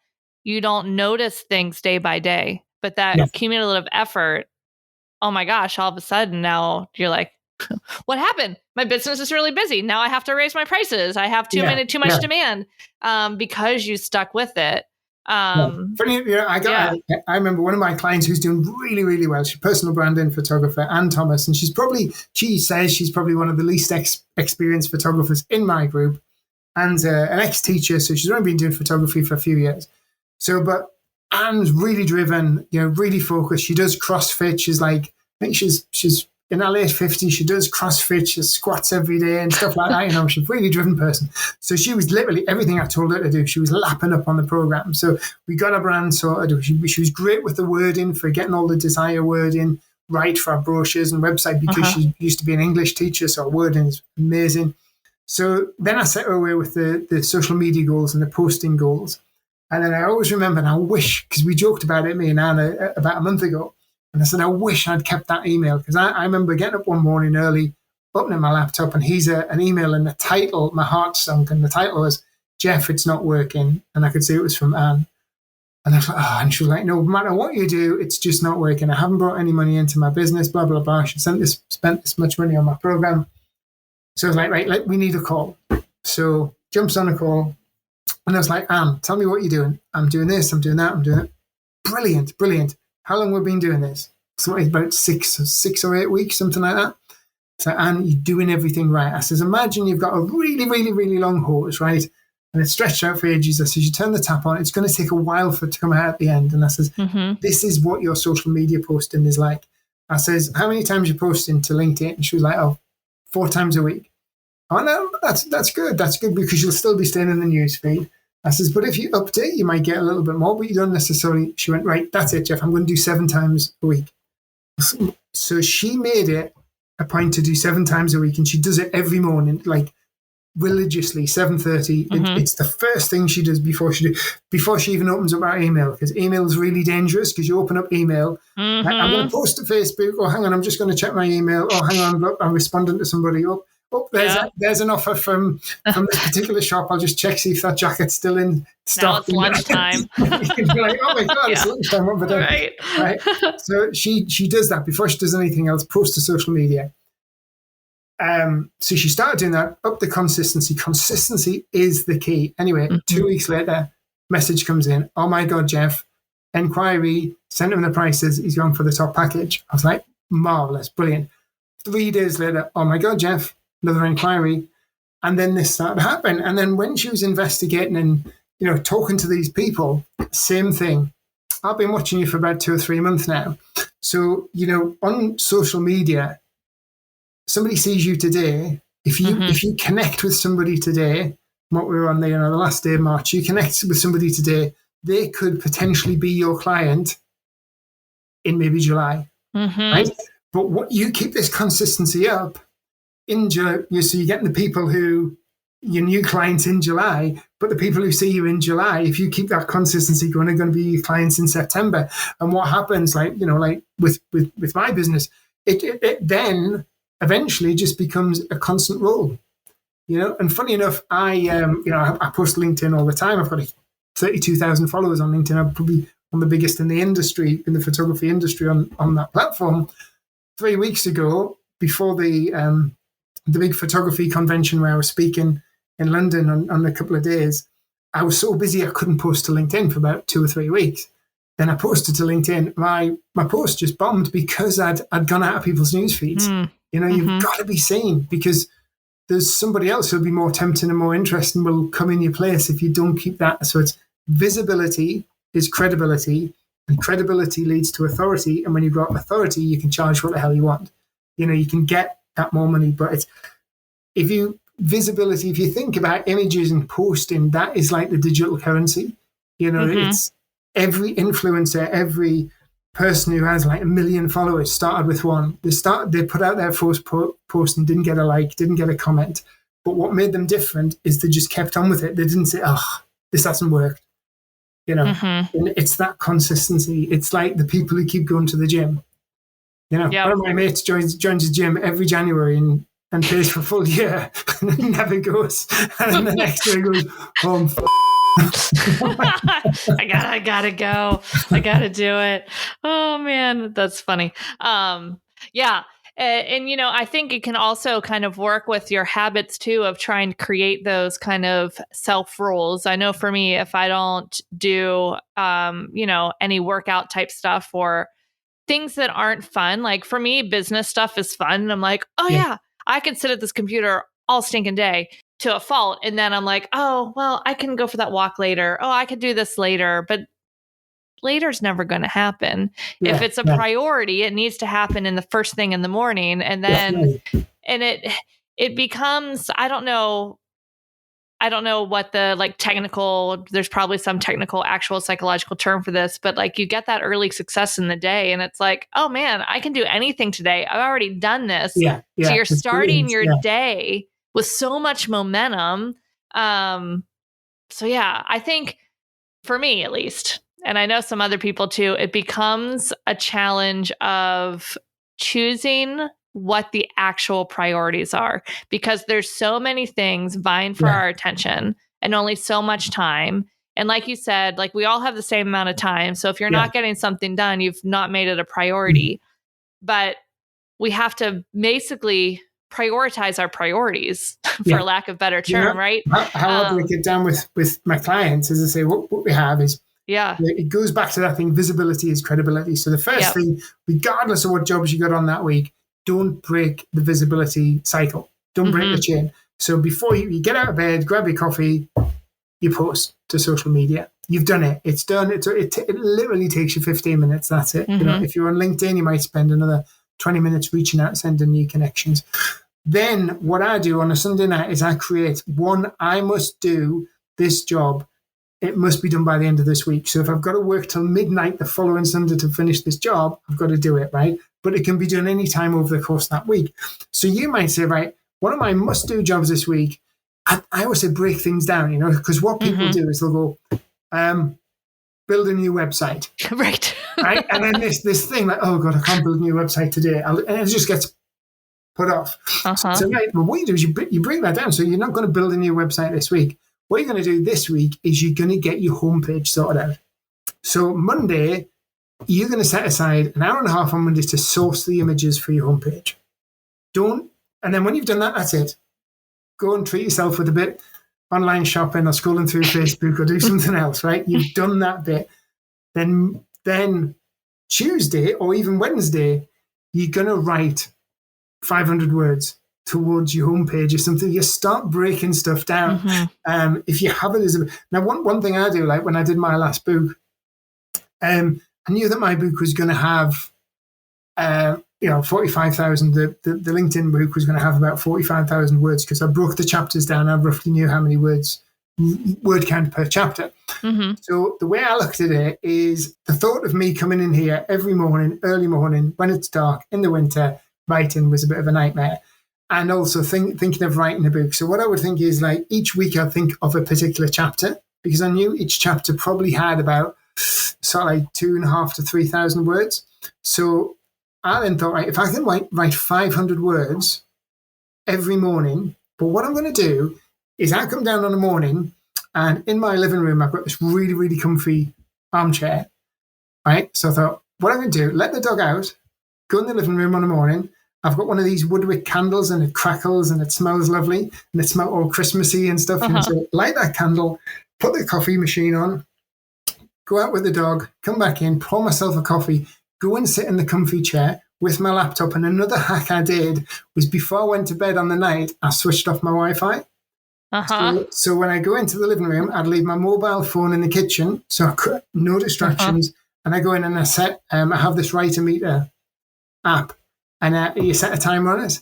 you don't notice things day by day, but that cumulative effort, oh my gosh, all of a sudden now you're like, what happened? My business is really busy. Now I have to raise my prices. I have too much demand because you stuck with it.
Funny, you know, I remember one of my clients who's doing really, really well. She's a personal branding photographer, Anne Thomas, and she says she's probably one of the least experienced photographers in my group, and an ex-teacher, so she's only been doing photography for a few years. So, but Anne's really driven, you know, really focused. She does CrossFit. She's like, I think she's in her late 50s, she does CrossFit, she squats every day and stuff like that. You know, she's a really driven person. So she was literally everything I told her to do. She was lapping up on the program. So we got a brand sorted. She was great with the wording for getting all the desire wording right for our brochures and website because she used to be an English teacher. So her wording is amazing. So then I set her away with the social media goals and the posting goals. And then I always remember, and I wish, because we joked about it, me and Anna, about a month ago. And I said, I wish I'd kept that email because I remember getting up one morning early, opening my laptop, and he's an email, and the title, my heart sunk, and the title was, Jeff, it's not working. And I could see it was from Anne. And I was like, and she was like, no matter what you do, it's just not working. I haven't brought any money into my business, blah, blah, blah. She spent this much money on my program. So I was like, right, we need a call. So jumps on a call. And I was like, Anne, tell me what you're doing. I'm doing this, I'm doing that, I'm doing it. Brilliant. How long have we been doing this? So about six or 8 weeks, something like that. So, Anne, you're doing everything right. I says, imagine you've got a really, really, really long hose, right? And it's stretched out for ages. I says, you turn the tap on, it's going to take a while for it to come out at the end. And I says, this is what your social media posting is like. I says, how many times you posting to LinkedIn? And she was like, 4 times a week. Oh, no, that's good. That's good because you'll still be staying in the news feed. I says, but if you update, you might get a little bit more, but you don't necessarily. She went, right, that's it, Jeff. I'm going to do 7 times a week. So she made it a point to do 7 times a week, and she does it every morning, like religiously, 7:30. It's the first thing she does before she even opens up our email, because email is really dangerous because you open up email. Like, I'm going to post to Facebook. Oh, hang on, I'm just going to check my email. Oh, hang on, look, I'm responding to somebody. Oh, there's an offer from this particular shop. I'll just check, see if that jacket's still in stock.
Now it's lunchtime.
You can be like, oh my God, it's lunchtime. What have I done? Right? So she does that before she does anything else, post to social media. So she started doing that, up the consistency. Consistency is the key. Anyway, 2 weeks later, message comes in. Oh my God, Jeff, inquiry, sent him the prices. He's gone for the top package. I was like, marvelous, brilliant. 3 days later, oh my God, Jeff, another inquiry. And then this started to happen. And then when she was investigating and, you know, talking to these people, same thing. I've been watching you for about 2 or 3 months now. So, you know, on social media, somebody sees you today. If you connect with somebody today, what we were on there, the last day of March, you connect with somebody today, they could potentially be your client in maybe July, right? But what you keep this consistency up in July, so you're getting the people who your new clients in July, but the people who see you in July, if you keep that consistency going, are going to be your clients in September. And what happens, like, you know, like with my business, it then eventually just becomes a constant role. And funny enough, I post LinkedIn all the time. I've got 32,000 followers on LinkedIn. I'm probably one of the biggest in the industry, in the photography industry on that platform. 3 weeks ago, before the big photography convention where I was speaking in London on a couple of days, I was so busy I couldn't post to LinkedIn for about 2 or 3 weeks. Then I posted to LinkedIn. My post just bombed because I'd gone out of people's news feeds. You've got to be seen, because there's somebody else who'll be more tempting and more interesting, will come in your place if you don't keep that. So it's visibility is credibility, and credibility leads to authority. And when you've got authority, you can charge what the hell you want. You can get that more money. But if you think about images and posting, that is like the digital currency. It's every influencer, every person who has like 1 million followers started with one. They put out their first post and didn't get a like, didn't get a comment. But what made them different is they just kept on with it. They didn't say, "Oh, this hasn't worked." And it's that consistency. It's like the people who keep going to the gym. One of my mates joins the gym every January and pays for a full year and never goes. And then the next year goes, "Oh,
I gotta go. I gotta do it." Oh man, that's funny. Yeah. And, I think it can also kind of work with your habits too, of trying to create those kind of self rules. I know for me, if I don't do, any workout type stuff or things that aren't fun, like for me, business stuff is fun. And I'm like, oh yeah, I can sit at this computer all stinking day to a fault. And then I'm like, oh, well, I can go for that walk later. Oh, I could do this later. But later's never going to happen. If it's a priority, it needs to happen in the first thing in the morning. And then, and it becomes, I don't know what the technical, there's probably some technical, actual psychological term for this, but you get that early success in the day and it's like, oh man, I can do anything today. I've already done this. So you're starting your day with so much momentum. So yeah, I think for me at least, and I know some other people too, it becomes a challenge of choosing what the actual priorities are, because there's so many things vying for our attention and only so much time. And like you said, we all have the same amount of time. So if you're not getting something done, you've not made it a priority. But we have to basically prioritize our priorities, for lack of better term, right?
How I break it down with my clients is I say, what we have is, it goes back to that thing, visibility is credibility. So the first thing, regardless of what jobs you got on that week, don't break the visibility cycle. Don't break the chain. So before you get out of bed, grab your coffee, you post to social media. You've done it. It's done. It literally takes you 15 minutes. That's it. If you're on LinkedIn, you might spend another 20 minutes reaching out, sending new connections. Then what I do on a Sunday night is I create I must do this job. It must be done by the end of this week. So if I've got to work till midnight the following Sunday to finish this job, I've got to do it, right? But it can be done any time over the course of that week. So you might say, right, one of my must-do jobs this week, I always say break things down, because what people do is they'll go, build a new website.
Right.
Right? And then this thing oh God, I can't build a new website today. And it just gets put off. So right, well, what you do is you break that down. So you're not going to build a new website this week. What you're going to do this week is you're going to get your homepage sorted out. So Monday, you're going to set aside an hour and a half on Monday to source the images for your homepage. And then when you've done that, that's it. Go and treat yourself with a bit online shopping or scrolling through Facebook or do something else, right? You've done that bit. Then Tuesday or even Wednesday, you're going to write 500 words towards your homepage or something. You start breaking stuff down. If you have it as now, one thing I do, when I did my last book, I knew that my book was going to have 45,000. The LinkedIn book was going to have about 45,000 words because I broke the chapters down. I roughly knew how many word count per chapter. So the way I looked at it is the thought of me coming in here every morning, early morning, when it's dark in the winter, writing was a bit of a nightmare. And also thinking of writing a book. So what I would think is each week I'd think of a particular chapter, because I knew each chapter probably had about 2,500 to 3,000 words. So I then thought, right, if I can write 500 words every morning, but what I'm going to do is I come down on a morning and in my living room, I've got this really, really comfy armchair, right? So I thought, what I'm going to do, let the dog out, go in the living room on a morning. I've got one of these woodwick candles and it crackles and it smells lovely and it smells all Christmassy and stuff. And so light that candle, put the coffee machine on, go out with the dog, come back in, pour myself a coffee, go and sit in the comfy chair with my laptop. And another hack I did was before I went to bed on the night, I switched off my Wi-Fi. So when I go into the living room, I'd leave my mobile phone in the kitchen, so I could, no distractions. And I go in and I have this writer meter app, and you set a timer on it.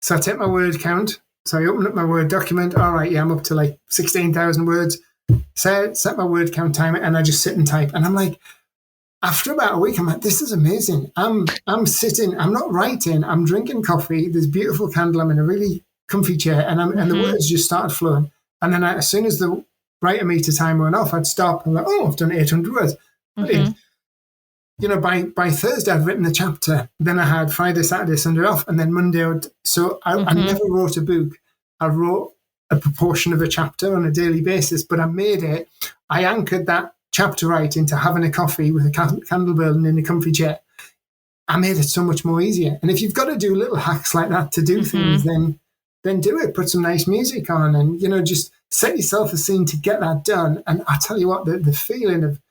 So I take my word count. So I open up my Word document. All right, yeah, I'm up to like 16,000 words. Set my word count timer, and I just sit and type. And I'm like, after about a week, I'm like, this is amazing. I'm sitting, I'm not writing, I'm drinking coffee. There's a beautiful candle. I'm in a really comfy chair, and the words just started flowing. And then as soon as the writer meter timer went off, I'd stop and like, oh, I've done 800 words. You know, by Thursday I'd written the chapter. Then I had Friday, Saturday, Sunday off, and then Monday I never wrote a book. I wrote a proportion of a chapter on a daily basis, but I anchored that chapter right into having a coffee with a candle burning in a comfy chair. I made it so much more easier. And if you've got to do little hacks like that to do things, then do it. Put some nice music on and, you know, just set yourself a scene to get that done. And I tell you what, the feeling of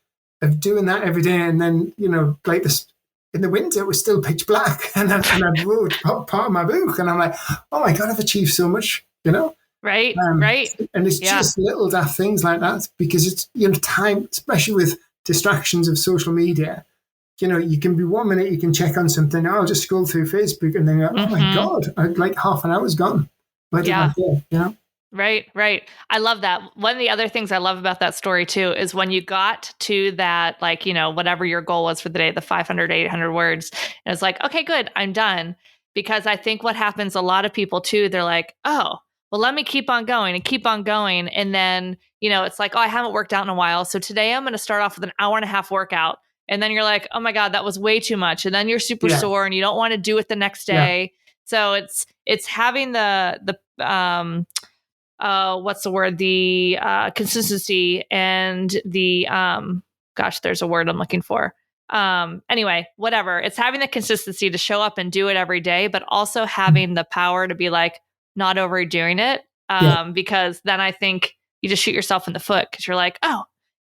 doing that every day, and then, you know, like this in the winter, it was still pitch black, and I wrote part of my book, and I'm like, oh my God, I've achieved so much, you know?
Right.
And it's just little daft things like that, because it's, you know, time, especially with distractions of social media, you know, you can be 1 minute, you can check on something, I'll just scroll through Facebook, and then you're like, oh my God, like half an hour's gone. Where did I go, you know?
Right. I love that. One of the other things I love about that story too is when you got to that, like, you know, whatever your goal was for the day, the 500, 800 words, and it's like, okay, good, I'm done. Because I think what happens, a lot of people too, they're like, oh, well, let me keep on going and keep on going. And then, you know, it's like, oh, I haven't worked out in a while. So today I'm going to start off with an hour and a half workout. And then you're like, oh my God, that was way too much. And then you're super sore and you don't want to do it the next day. So it's having the what's the word? The consistency and the there's a word I'm looking for. Anyway, whatever. It's having the consistency to show up and do it every day, but also having the power to be like, not overdoing it. Because then I think you just shoot yourself in the foot, because you're like, oh,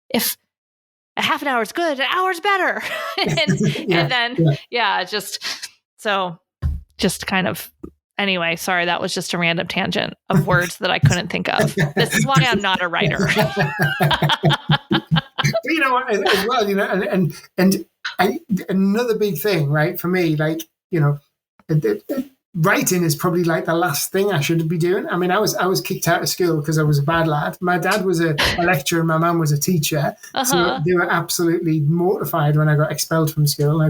if a half an hour is good, an hour's better. and then just kind of. Anyway, sorry, that was just a random tangent of words that I couldn't think of. This is why I'm not a writer.
You know what, as well, you know, and another big thing, right, for me, like, you know, writing is probably like the last thing I should be doing. I mean, I was kicked out of school because I was a bad lad. My dad was a lecturer, my mum was a teacher. So they were absolutely mortified when I got expelled from school. I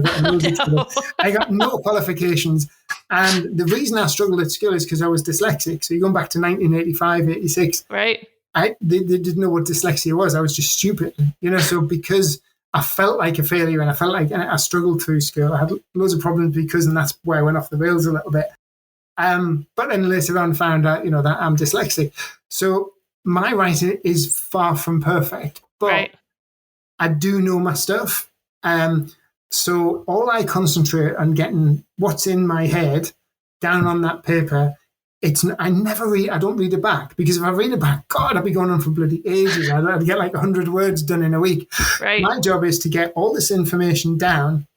got no qualifications. And the reason I struggled at school is because I was dyslexic. So you're going back to 1985, 86.
Right.
They didn't know what dyslexia was. I was just stupid, you know. So because I felt like a failure, and I felt like I struggled through school. I had loads of problems and that's where I went off the rails a little bit. But then later on found out, you know, that I'm dyslexic. So my writing is far from perfect, but I do know my stuff. So all I concentrate on getting what's in my head down on that paper. I don't read it back, because if I read it back, God, I'd be going on for bloody ages. I'd get like 100 words done in a week. Right. My job is to get all this information down.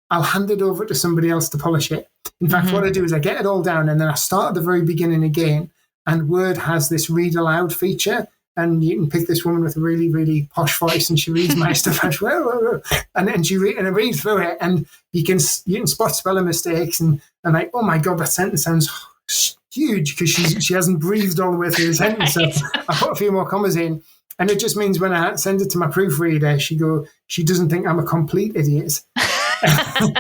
I'll hand it over to somebody else to polish it. In fact, what I do is I get it all down, and then I start at the very beginning again. And Word has this read aloud feature, and you can pick this woman with a really, really posh voice, and she reads my stuff out, and then I read through it, and you can spot spelling mistakes, and like, oh my God, that sentence sounds huge because she hasn't breathed all the way through the sentence. So I put a few more commas in, and it just means when I send it to my proofreader, she doesn't think I'm a complete idiot.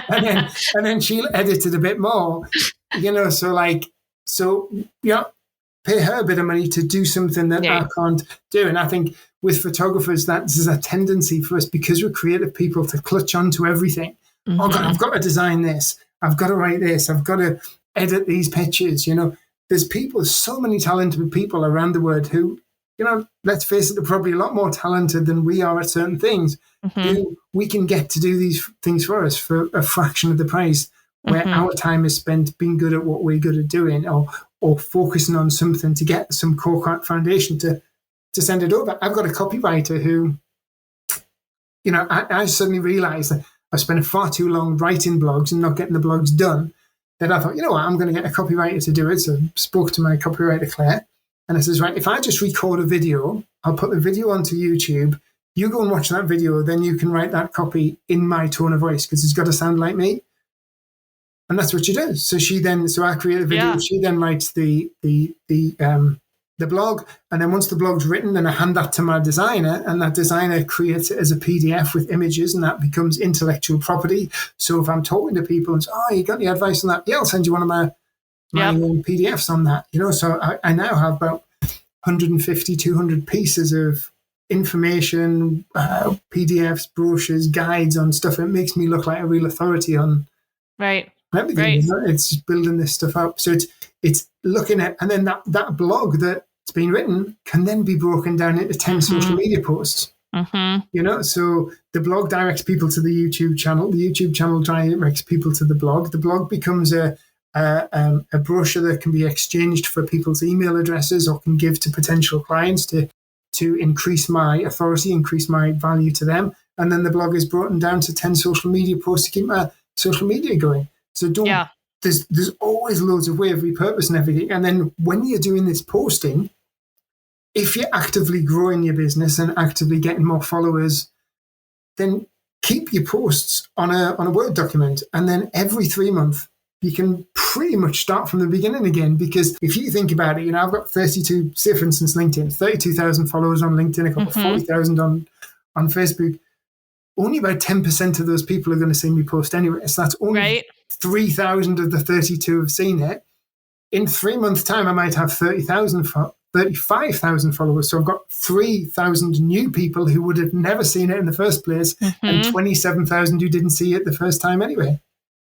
and then she'll edit it a bit more, you know. So pay her a bit of money to do something that I can't do. And I think with photographers, there's a tendency for us, because we're creative people, to clutch onto everything. oh God, I've got to design this. I've got to write this. I've got to edit these pictures. There's so many talented people around the world who, let's face it, they're probably a lot more talented than we are at certain things. Who we can get to do these things for us for a fraction of the price, where our time is spent being good at what we're good at doing, or focusing on something to get some core foundation to send it over. I've got a copywriter who, I suddenly realized that I've spent far too long writing blogs and not getting the blogs done. Then I thought, you know what, I'm going to get a copywriter to do it. So I spoke to my copywriter, Claire, and I says, right, if I just record a video, I'll put the video onto YouTube. You go and watch that video, then you can write that copy in my tone of voice because it's got to sound like me. And that's what she does. So I create a video. Yeah. She then writes the blog, and then once the blog's written, then I hand that to my designer, and that designer creates it as a PDF with images, and that becomes intellectual property. So if I'm talking to people and say, oh, you got any advice on that? Yeah, I'll send you one of my own PDFs on that. So I now have about 150, 200 pieces of information, PDFs, brochures, guides on stuff. It makes me look like a real authority on everything. Right. It's just building this stuff up. So it's looking at, and then that blog that's been written can then be broken down into 10 social media posts. So the blog directs people to the YouTube channel. The YouTube channel directs people to the blog. The blog becomes a brochure that can be exchanged for people's email addresses or can give to potential clients to increase my authority, increase my value to them. And then the blog is broken down to 10 social media posts to keep my social media going. So there's always loads of way of repurposing everything. And then when you're doing this posting, if you're actively growing your business and actively getting more followers, then keep your posts on a Word document. And then every 3 months, you can pretty much start from the beginning again. Because if you think about it, I've got 32, say for instance, LinkedIn, 32,000 followers on LinkedIn, I've got 40,000 on Facebook. Only about 10% of those people are going to see me post anyway. So that's only 3,000 of the 32 have seen it. In 3 months' time, I might have 35,000 followers. So I've got 3,000 new people who would have never seen it in the first place, and 27,000 who didn't see it the first time anyway.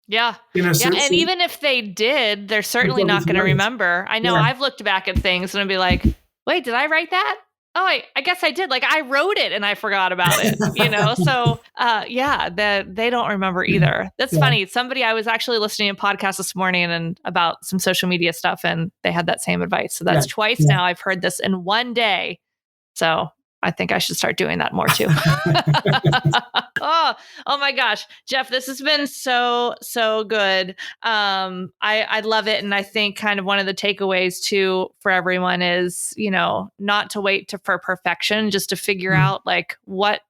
Yeah. And even if they did, they're certainly not going to remember. I know I've looked back at things and I'd be like, wait, did I write that? Oh, I guess I did. Like I wrote it and I forgot about it, So, they don't remember either. That's funny. I was actually listening to a podcast this morning and about some social media stuff, and they had that same advice. So that's twice now I've heard this in one day. So I think I should start doing that more too. Oh my gosh, Jeff, this has been so good. I love it. And I think kind of one of the takeaways too for everyone is, not to wait for perfection, just to figure out like what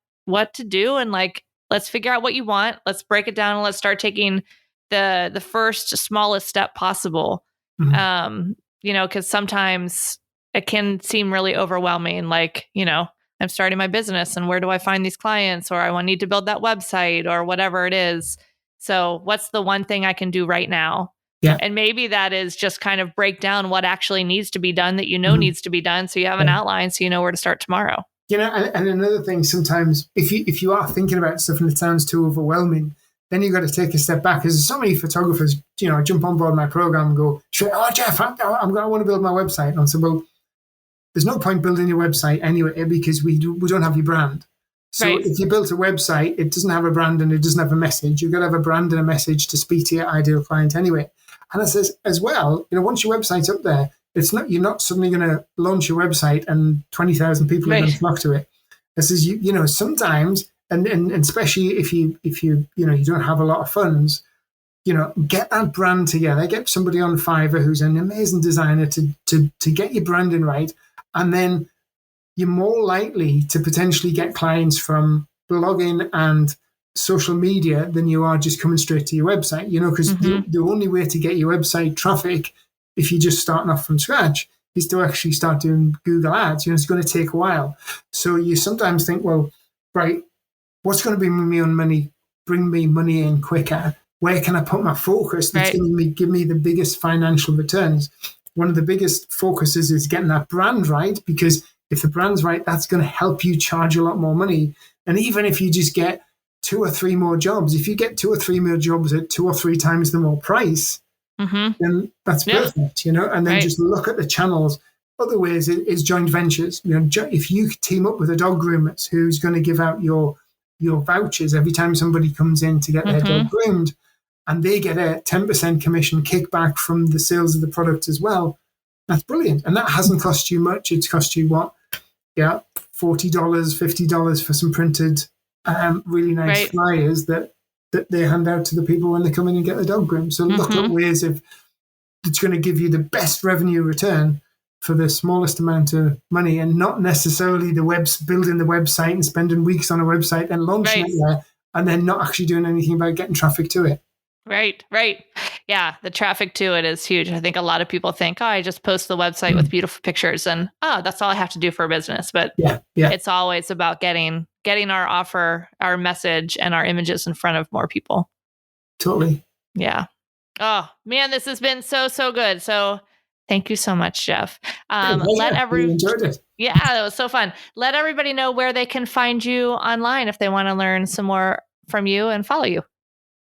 to do. And like, let's figure out what you want. Let's break it down and let's start taking the first smallest step possible. Because sometimes it can seem really overwhelming. Like, I'm starting my business and where do I find these clients, or I need to build that website or whatever it is. So what's the one thing I can do right now? Yeah. And maybe that is just kind of break down what actually needs to be done that needs to be done. So you have an outline so you know where to start tomorrow.
And another thing, sometimes if you are thinking about stuff and it sounds too overwhelming, then you've got to take a step back. Because so many photographers, jump on board my program and go, oh, Jeff, I want to build my website. And I said, well, there's no point building your website anyway because we don't have your brand. So if you built a website, it doesn't have a brand and it doesn't have a message. You've got to have a brand and a message to speak to your ideal client anyway. And I says as well, once your website's up there, you're not suddenly going to launch your website and 20,000 people are going to flock to it. I says sometimes, and especially if you don't have a lot of funds, get that brand together. Get somebody on Fiverr who's an amazing designer to get your branding right. And then you're more likely to potentially get clients from blogging and social media than you are just coming straight to your website, because the only way to get your website traffic, if you're just starting off from scratch, is to actually start doing Google ads. It's going to take a while. So you sometimes think, well, right, what's going to bring me money in quicker? Where can I put my focus that's going to give me the biggest financial returns? One of the biggest focuses is getting that brand right, because if the brand's right, that's going to help you charge a lot more money. And even if you just get 2 or 3 more jobs. If you get 2 or 3 more jobs at 2 or 3 times the more price, then that's perfect, you know. And then just look at the channels. Other ways is joint ventures. You know, if you team up with a dog groomer who's going to give out your vouchers every time somebody comes in to get their dog groomed, and they get a 10% commission kickback from the sales of the product as well, that's brilliant. And that hasn't cost you much. It's cost you what? Yeah, $40, $50 for some printed, really nice flyers that they hand out to the people when they come in and get the dog groomed. So look at ways of that's going to give you the best revenue return for the smallest amount of money, and not necessarily building the website and spending weeks on a website and launching it there and then not actually doing anything about getting traffic to it.
Right. Yeah, the traffic to it is huge. I think a lot of people think, I just post the website with beautiful pictures and that's all I have to do for a business. But it's always about getting our offer, our message, and our images in front of more people.
Totally.
Yeah. Oh man, this has been so good. So thank you so much, Jeff.
Really enjoyed it.
Yeah, that was so fun. Let everybody know where they can find you online if they want to learn some more from you and follow you.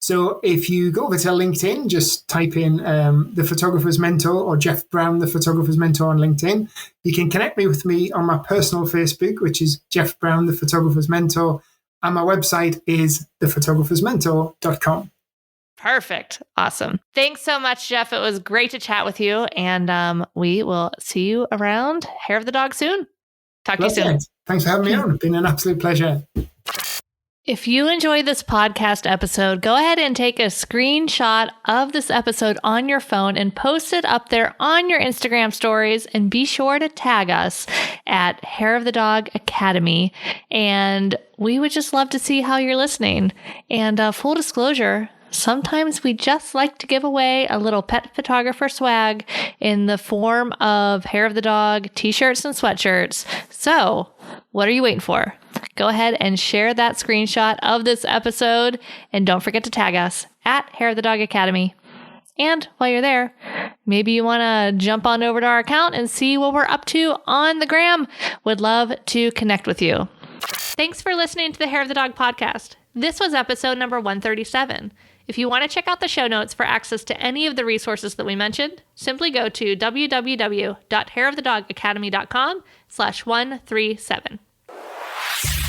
So if you go over to LinkedIn, just type in The Photographer's Mentor or Jeff Brown, The Photographer's Mentor on LinkedIn. You can connect me with me on my personal Facebook, which is Jeff Brown, The Photographer's Mentor. And my website is thephotographersmentor.com.
Perfect. Awesome. Thanks so much, Jeff. It was great to chat with you. And we will see you around Hair of the Dog soon. Talk to you soon.
Thanks for having me on. It's been an absolute pleasure.
If you enjoyed this podcast episode, go ahead and take a screenshot of this episode on your phone and post it up there on your Instagram stories, and be sure to tag us at Hair of the Dog Academy. And we would just love to see how you're listening. And full disclosure, sometimes we just like to give away a little pet photographer swag in the form of Hair of the Dog t-shirts and sweatshirts. So what are you waiting for? Go ahead and share that screenshot of this episode, and don't forget to tag us at Hair of the Dog Academy. And while you're there, maybe you want to jump on over to our account and see what we're up to on the gram. Would love to connect with you. Thanks for listening to the Hair of the Dog podcast. This was episode number 137. If you want to check out the show notes for access to any of the resources that we mentioned, simply go to www.hairofthedogacademy.com/137.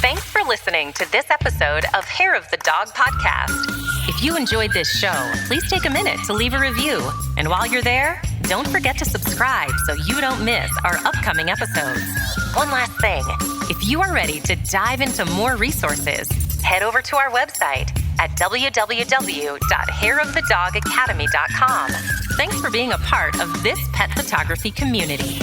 Thanks for listening to this episode of Hair of the Dog podcast. If you enjoyed this show, please take a minute to leave a review. And while you're there, don't forget to subscribe so you don't miss our upcoming episodes. One last thing, if you are ready to dive into more resources, head over to our website at www.hairofthedogacademy.com. Thanks for being a part of this pet photography community.